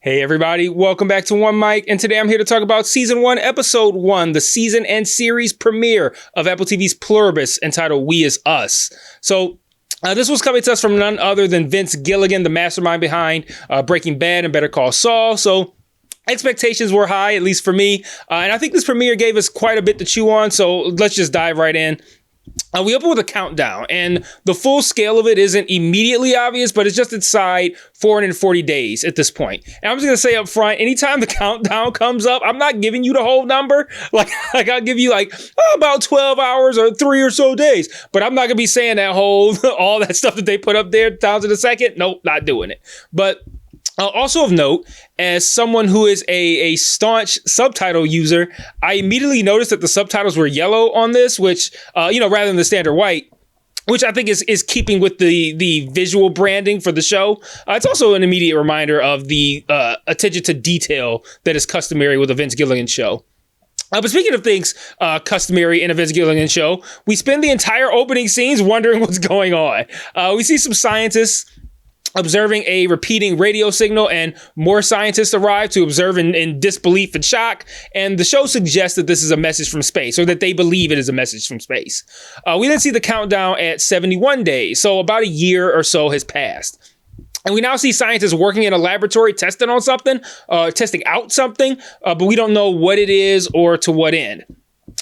Hey everybody, welcome back to One Mic, and today I'm here to talk about Season 1, Episode 1, the season and series premiere of Apple TV's Pluribus, entitled We Is Us. So, this was coming to us from none other than Vince Gilligan, the mastermind behind Breaking Bad and Better Call Saul. So, expectations were high, at least for me, and I think this premiere gave us quite a bit to chew on, so let's just dive right in. We open with a countdown, and the full scale of it isn't immediately obvious, but it's just inside 440 days at this point. And I'm just going to say up front, anytime the countdown comes up, I'm not giving you the whole number. Like I'll give you about 12 hours or 3 or so days, but I'm not going to be saying that whole, all that stuff that they put up there, thousands in a second. Nope, not doing it. But also of note, as someone who is a staunch subtitle user, I immediately noticed that the subtitles were yellow on this, which, rather than the standard white, which I think is keeping with the visual branding for the show. It's also an immediate reminder of the attention to detail that is customary with a Vince Gilligan show. But speaking of things customary in a Vince Gilligan show, we spend the entire opening scenes wondering what's going on. We see some scientists observing a repeating radio signal, and more scientists arrive to observe in disbelief and shock. And the show suggests that this is a message from space, or that they believe it is a message from space. We then see the countdown at 71 days, so about a year or so has passed. And we now see scientists working in a laboratory testing on something, testing out something, but we don't know what it is or to what end.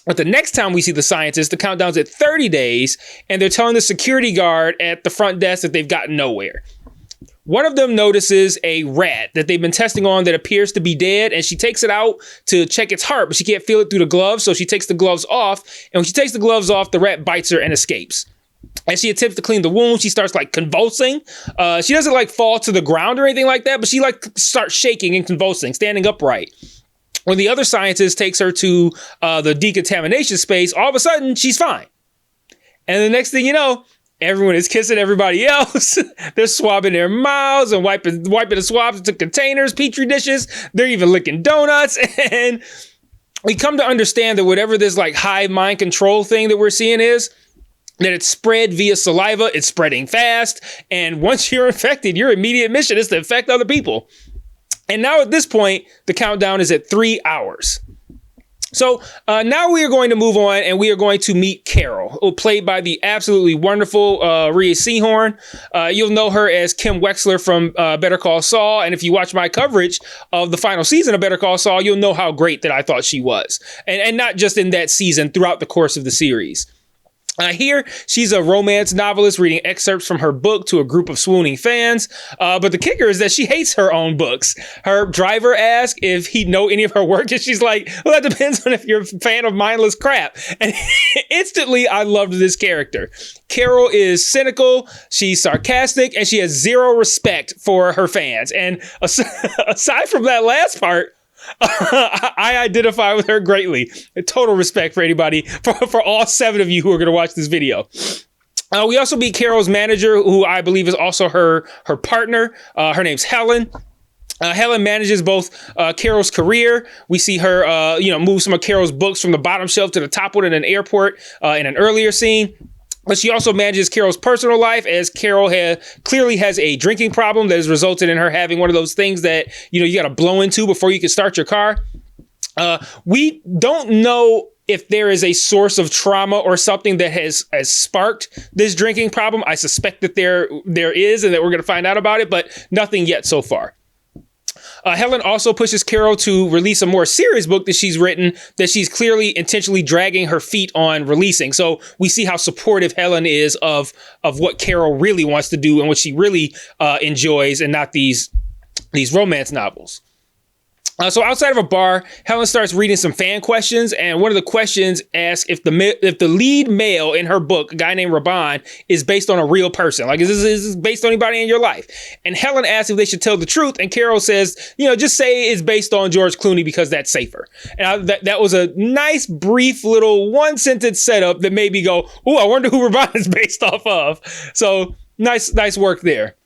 But the next time we see the scientists, the countdown's at 30 days, and they're telling the security guard at the front desk that they've gotten nowhere. One of them notices a rat that they've been testing on that appears to be dead, and she takes it out to check its heart, but she can't feel it through the gloves, so she takes the gloves off, and when she takes the gloves off, the rat bites her and escapes. As she attempts to clean the wound, she starts convulsing. She doesn't fall to the ground or anything like that, but she starts shaking and convulsing, standing upright. When the other scientist takes her to the decontamination space, all of a sudden, she's fine. And the next thing you know, everyone is kissing everybody else. They're swabbing their mouths and wiping the swabs into containers, petri dishes. They're even licking donuts. And we come to understand that whatever this hive mind control thing that we're seeing is, that it's spread via saliva. It's spreading fast. And once you're infected, your immediate mission is to infect other people. And now at this point, the countdown is at 3 hours. So now we are going to move on, and we are going to meet Carol, played by the absolutely wonderful Rhea Seehorn. You'll know her as Kim Wexler from Better Call Saul, and if you watch my coverage of the final season of Better Call Saul, you'll know how great that I thought she was, and not just in that season, throughout the course of the series. Here, she's a romance novelist reading excerpts from her book to a group of swooning fans. But the kicker is that she hates her own books. Her driver asks if he'd know any of her work, and she's like, well, that depends on if you're a fan of mindless crap. And instantly, I loved this character. Carol is cynical, she's sarcastic, and she has zero respect for her fans. And aside from that last part, I identify with her greatly. Total respect for anybody, for all 7 of you who are going to watch this video. We also meet Carol's manager, who I believe is also her partner. Her name's Helen. Helen manages both Carol's career. We see her, move some of Carol's books from the bottom shelf to the top one in an airport in an earlier scene. But she also manages Carol's personal life, as Carol clearly has a drinking problem that has resulted in her having one of those things that, you got to blow into before you can start your car. We don't know if there is a source of trauma or something that has sparked this drinking problem. I suspect that there is, and that we're going to find out about it, but nothing yet so far. Helen also pushes Carol to release a more serious book that she's written that she's clearly intentionally dragging her feet on releasing. So we see how supportive Helen is of what Carol really wants to do and what she really enjoys, and not these romance novels. So outside of a bar, Helen starts reading some fan questions, and one of the questions asks if the lead male in her book, a guy named Raban, is based on a real person. Is this based on anybody in your life? And Helen asks if they should tell the truth, and Carol says, just say it's based on George Clooney because that's safer. And that was a nice, brief little one-sentence setup that made me go, ooh, I wonder who Raban is based off of. So nice work there.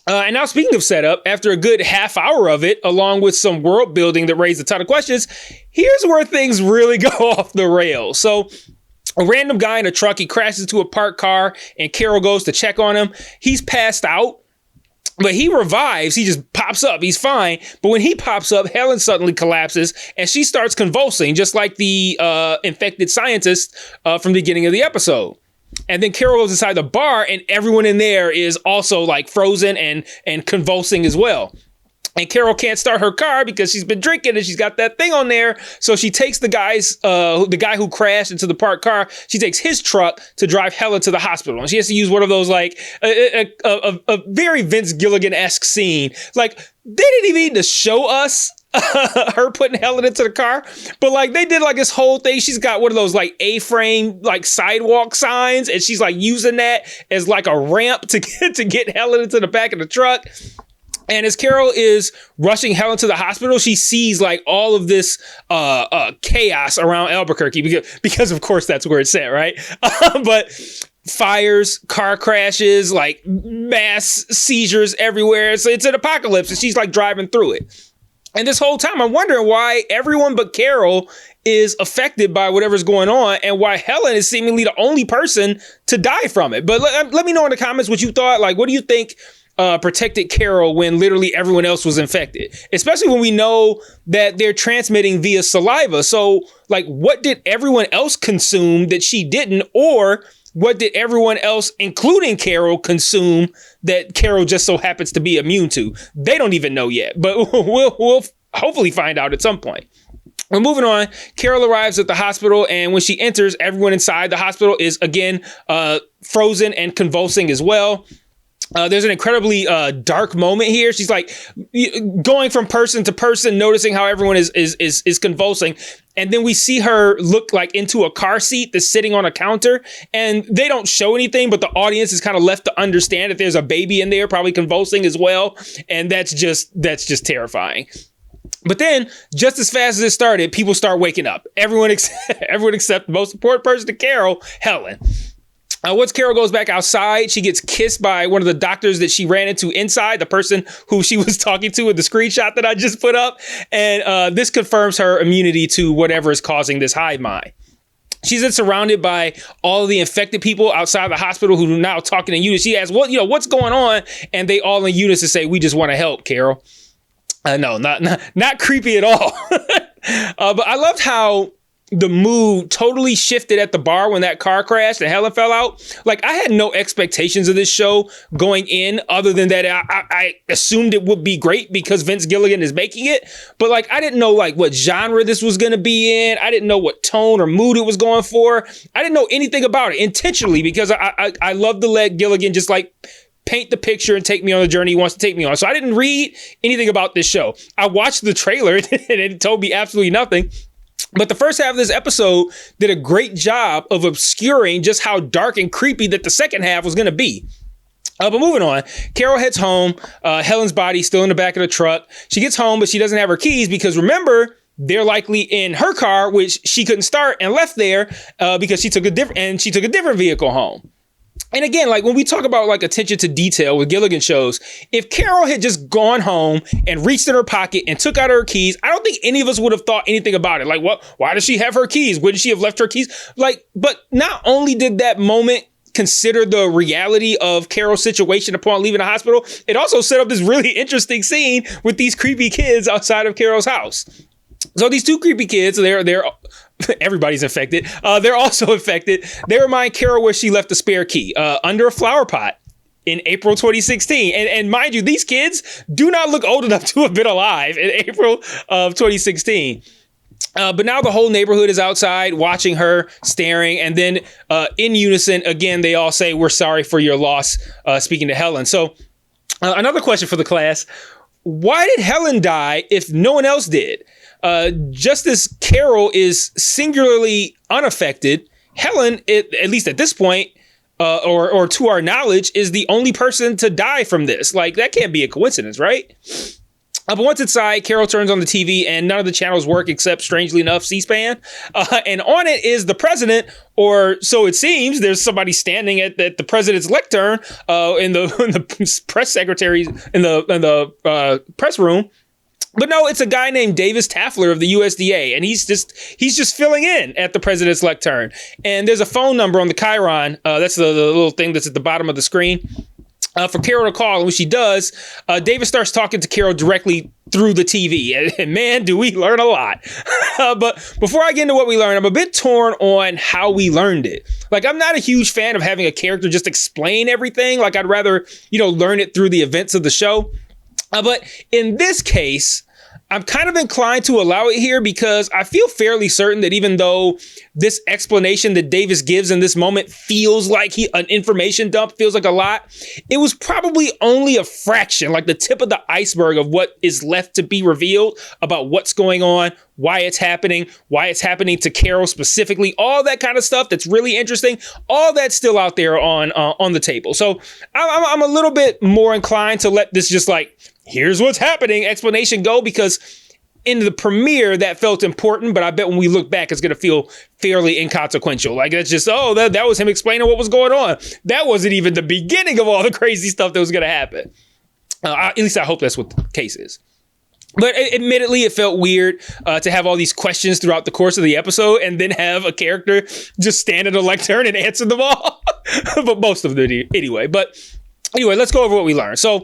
And now, speaking of setup, after a good half hour of it, along with some world building that raised a ton of questions, here's where things really go off the rails. So a random guy in a truck, he crashes into a parked car, and Carol goes to check on him. He's passed out. But he revives. He just pops up. He's fine. But when he pops up, Helen suddenly collapses and she starts convulsing, just like the infected scientist from the beginning of the episode. And then Carol goes inside the bar and everyone in there is also like frozen and convulsing as well. And Carol can't start her car because she's been drinking and she's got that thing on there. So she takes the guy who crashed into the parked car. She takes his truck to drive Helen to the hospital. And she has to use one of those like a very Vince Gilligan-esque scene. Like they didn't even need to show us her putting Helen into the car, but like they did like this whole thing. She's got one of those like A-frame like sidewalk signs, and she's like using that as like a ramp to get Helen into the back of the truck. And as Carol is rushing Helen to the hospital, she sees like all of this chaos around Albuquerque because of course that's where it's at, right? But fires, car crashes, like mass seizures everywhere. So it's an apocalypse, and she's like driving through it. And this whole time, I'm wondering why everyone but Carol is affected by whatever's going on and why Helen is seemingly the only person to die from it. But let me know in the comments what you thought. Like, what do you think protected Carol when literally everyone else was infected? Especially when we know that they're transmitting via saliva. So, like, what did everyone else consume that she didn't? Or what did everyone else, including Carol, consume that Carol just so happens to be immune to? They don't even know yet, but we'll hopefully find out at some point. We're moving on. Carol arrives at the hospital, and when she enters, everyone inside the hospital is again frozen and convulsing as well. There's an incredibly dark moment here. She's like going from person to person, noticing how everyone is convulsing. And then we see her look like into a car seat that's sitting on a counter, and they don't show anything, but the audience is kind of left to understand that there's a baby in there, probably convulsing as well. And that's just terrifying. But then, just as fast as it started, people start waking up. Everyone except the most important person to Carol, Helen. Once Carol goes back outside, she gets kissed by one of the doctors that she ran into inside, the person who she was talking to in the screenshot that I just put up. And this confirms her immunity to whatever is causing this hive mind. She's then surrounded by all of the infected people outside the hospital who are now talking in unison. She asks, what's going on? And they all in unison say, we just want to help, Carol. No, not creepy at all. But I loved how the mood totally shifted at the bar when that car crashed and Helen fell out. Like, I had no expectations of this show going in other than that I assumed it would be great because Vince Gilligan is making it. But like, I didn't know like what genre this was going to be in. I didn't know what tone or mood it was going for. I didn't know anything about it intentionally because I love to let Gilligan just like paint the picture and take me on the journey he wants to take me on. So I didn't read anything about this show. I watched the trailer and it told me absolutely nothing. But the first half of this episode did a great job of obscuring just how dark and creepy that the second half was going to be. But moving on, Carol heads home. Helen's body's still in the back of the truck. She gets home, but she doesn't have her keys because remember, they're likely in her car, which she couldn't start and left there because she took a different vehicle home. And again, like when we talk about like attention to detail with Gilligan shows, if Carol had just gone home and reached in her pocket and took out her keys, I don't think any of us would have thought anything about it. Like, what? Why does she have her keys? Wouldn't she have left her keys? Like, but not only did that moment consider the reality of Carol's situation upon leaving the hospital, it also set up this really interesting scene with these creepy kids outside of Carol's house. So these two creepy kids, they're everybody's infected. They're also infected. They remind Carol where she left the spare key under a flower pot in April 2016. And mind you, these kids do not look old enough to have been alive in April of 2016. But now the whole neighborhood is outside watching her, staring. And then in unison, again, they all say, we're sorry for your loss, speaking to Helen. So another question for the class. Why did Helen die if no one else did? Just as Carol is singularly unaffected, Helen, at least at this point, or to our knowledge, is the only person to die from this. Like, that can't be a coincidence, right? But once inside, Carol turns on the TV and none of the channels work except, strangely enough, C-SPAN. And on it is the president, or so it seems. There's somebody standing at the president's lectern in the press secretary in the press room. But no, it's a guy named Davis Taffler of the USDA, and he's just filling in at the president's lectern. And there's a phone number on the Chiron. That's the little thing that's at the bottom of the screen. for Carol to call. And when she does, David starts talking to Carol directly through the TV. And man, do we learn a lot. But before I get into what we learned, I'm a bit torn on how we learned it. Like, I'm not a huge fan of having a character just explain everything. Like, I'd rather, learn it through the events of the show. But in this case, I'm kind of inclined to allow it here because I feel fairly certain that even though this explanation that Davis gives in this moment feels like an information dump, feels like a lot, it was probably only a fraction, like the tip of the iceberg of what is left to be revealed about what's going on, why it's happening to Carol specifically, all that kind of stuff that's really interesting. All that's still out there on the table. So I'm a little bit more inclined to let this just like, here's what's happening explanation go, because in the premiere that felt important, but I bet when we look back, it's going to feel fairly inconsequential. Like, that's just, that was him explaining what was going on. That wasn't even the beginning of all the crazy stuff that was going to happen. At least I hope that's what the case is. But admittedly, it felt weird to have all these questions throughout the course of the episode and then have a character just stand at a lectern and answer them all. But most of them anyway. But anyway, let's go over what we learned. So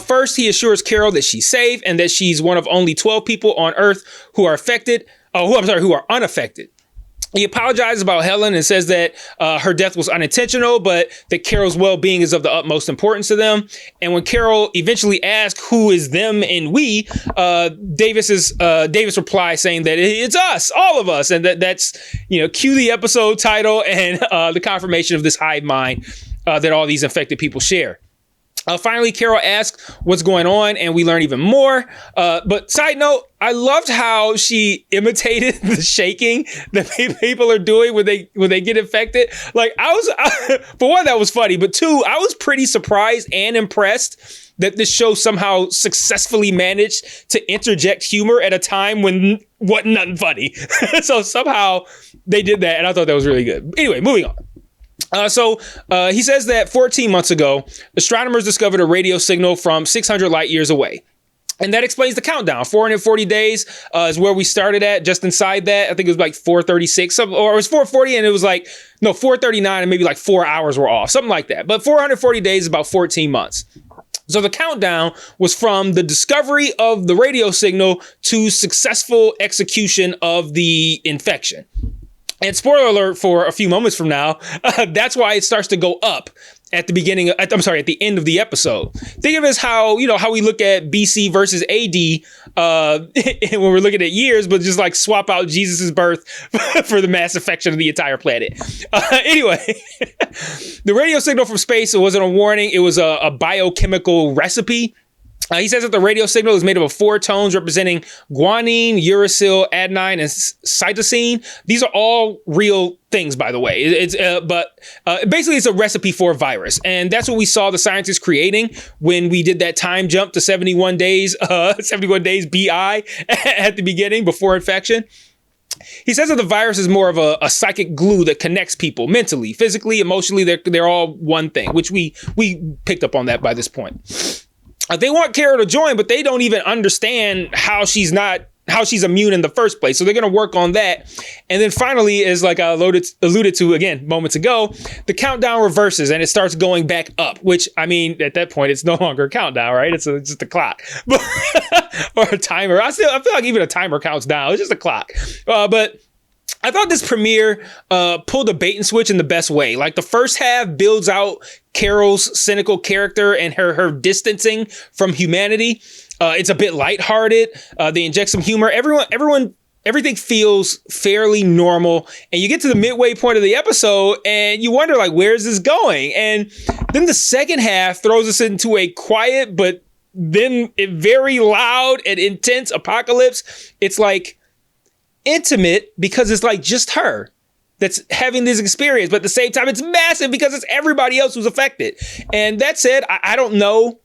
first, he assures Carol that she's safe and that she's one of only 12 people on Earth who are who are unaffected. He apologizes about Helen and says that her death was unintentional, but that Carol's well-being is of the utmost importance to them. And when Carol eventually asks who is them and we, Davis replies saying that it's us, all of us. And that's, cue the episode title and the confirmation of this hive mind that all these infected people share. Finally, Carol asks what's going on, and we learn even more. But side note, I loved how she imitated the shaking that people are doing when they get infected. Like, for one, that was funny, but two, I was pretty surprised and impressed that this show somehow successfully managed to interject humor at a time when wasn't nothing funny. So somehow they did that, and I thought that was really good. Anyway, moving on. So he says that 14 months ago, astronomers discovered a radio signal from 600 light years away. And that explains the countdown. 440 days is where we started at. Just inside that, I think it was like 436, or it was 440, and it was 439, and maybe like 4 hours were off, something like that. But 440 days is about 14 months. So the countdown was from the discovery of the radio signal to successful execution of the infection. And spoiler alert for a few moments from now, that's why it starts to go up at the end of the episode. Think of it as how we look at BC versus AD when we're looking at years, but just like swap out Jesus's birth for the mass infection of the entire planet. Anyway, the radio signal from space, it wasn't a warning. It was a biochemical recipe. He says that the radio signal is made up of 4 tones representing guanine, uracil, adenine, and cytosine. These are all real things, by the way. Basically it's a recipe for a virus. And that's what we saw the scientists creating when we did that time jump to 71 days BI at the beginning before infection. He says that the virus is more of a psychic glue that connects people mentally, physically, emotionally. They're all one thing, which we picked up on that by this point. They want Carol to join, but they don't even understand how she's immune in the first place. So they're going to work on that. And then finally, as like I alluded to again moments ago, the countdown reverses and it starts going back up, which, I mean, at that point, it's no longer a countdown, right? It's just a clock or a timer. I feel like even a timer counts down. It's just a clock. But I thought this premiere pulled a bait and switch in the best way. Like, the first half builds out Carol's cynical character and her distancing from humanity. It's a bit lighthearted. They inject some humor. Everything feels fairly normal. And you get to the midway point of the episode and you wonder, like, where's this going? And then the second half throws us into a quiet, but then very loud and intense apocalypse. It's like intimate because it's like just her that's having this experience, but at the same time it's massive because it's everybody else who's affected. And that said, I don't know.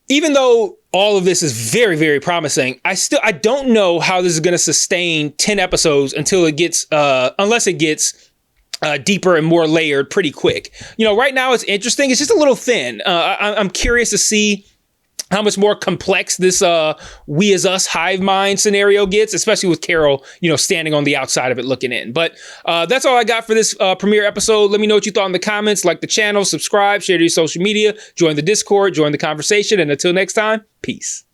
Even though all of this is very, very promising, I don't know how this is going to sustain 10 episodes until it gets, unless it gets deeper and more layered pretty quick. Right now it's interesting. It's just a little thin. I'm curious to see how much more complex this we as us hive mind scenario gets, especially with Carol, standing on the outside of it looking in. But that's all I got for this premiere episode. Let me know what you thought in the comments. Like the channel, subscribe, share to your social media, join the Discord, join the conversation. And until next time, peace.